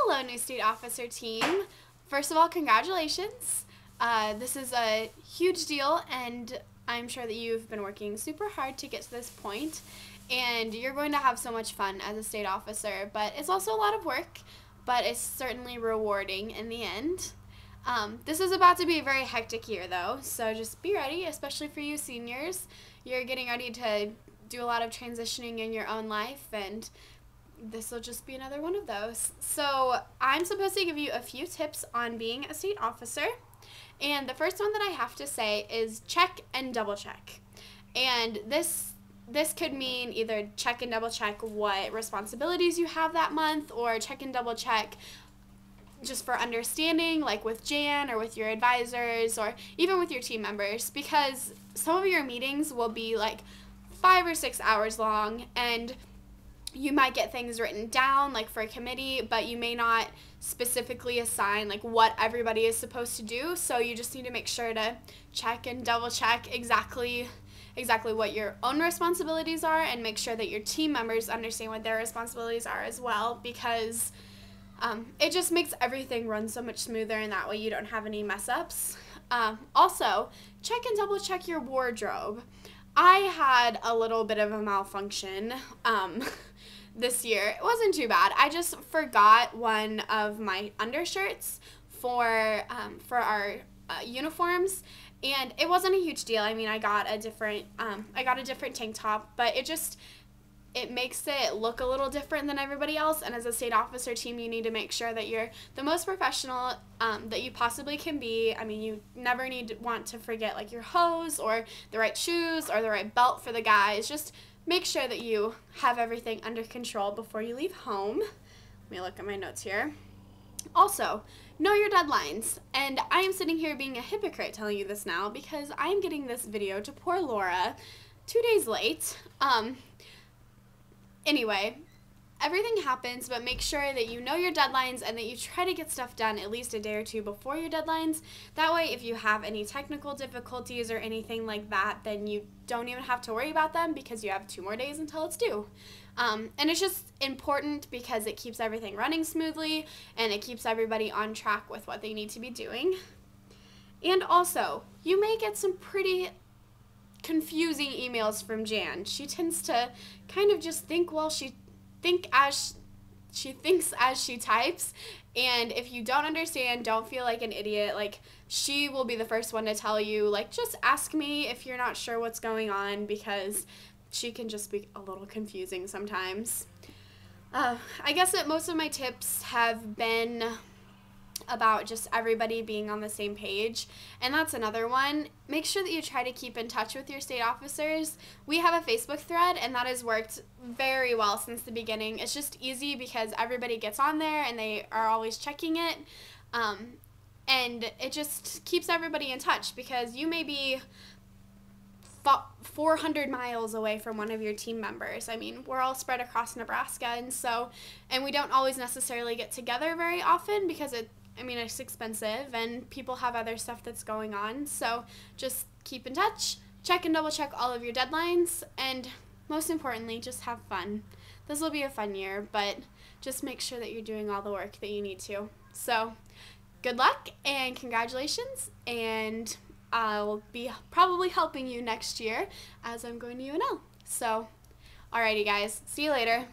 Hello, new state officer team. First of all, congratulations. This is a huge deal, and I'm sure that you've been working super hard to get to this point, and you're going to have so much fun as a state officer, but it's also a lot of work, but it's certainly rewarding in the end. This is about to be a very hectic year, though, so just be ready, especially for you seniors. You're getting ready to do a lot of transitioning in your own life, and this will just be another one of those. So I'm supposed to give you a few tips on being a state officer, and the first one that I have to say is check and double check. And this could mean either check and double check what responsibilities you have that month, or check and double check just for understanding, like with Jan or with your advisors or even with your team members, because some of your meetings will be like 5 or 6 hours long, and you might get things written down like for a committee, but you may not specifically assign like what everybody is supposed to do. So you just need to make sure to check and double check exactly what your own responsibilities are, and make sure that your team members understand what their responsibilities are as well, because it just makes everything run so much smoother, and that way you don't have any mess ups. Also, check and double check your wardrobe. I had a little bit of a malfunction this year. It wasn't too bad. I just forgot one of my undershirts for our uniforms, and it wasn't a huge deal. I mean, I got a different tank top, but it makes it look a little different than everybody else, and as a state officer team, you need to make sure that you're the most professional that you possibly can be. I mean, you never want to forget like your hose or the right shoes or the right belt for the guys. Just make sure that you have everything under control before you leave home. Let me look at my notes here. Also, know your deadlines. And I am sitting here being a hypocrite telling you this now, because I am getting this video to poor Laura 2 days late. Anyway, everything happens, but make sure that you know your deadlines and that you try to get stuff done at least a day or two before your deadlines. That way, if you have any technical difficulties or anything like that, then you don't even have to worry about them, because you have 2 more days until it's due. And it's just important because it keeps everything running smoothly, and it keeps everybody on track with what they need to be doing. And also, you may get some pretty confusing emails from Jan. She tends to kind of just think, well, she thinks as she types, and if you don't understand, don't feel like an idiot. Like, she will be the first one to tell you, like, just ask me if you're not sure what's going on, because she can just be a little confusing sometimes. I guess that most of my tips have been about just everybody being on the same page, and that's another one. Make sure that you try to keep in touch with your state officers. We have a Facebook thread, and that has worked very well since the beginning. It's just easy because everybody gets on there and they are always checking it, and it just keeps everybody in touch, because you may be 400 miles away from one of your team members. I mean, we're all spread across Nebraska, and we don't always necessarily get together very often, because it's expensive, and people have other stuff that's going on. So just keep in touch, check and double check all of your deadlines, and most importantly, just have fun. This will be a fun year, but just make sure that you're doing all the work that you need to. So good luck and congratulations, and I'll be probably helping you next year, as I'm going to UNL. So alrighty guys, see you later.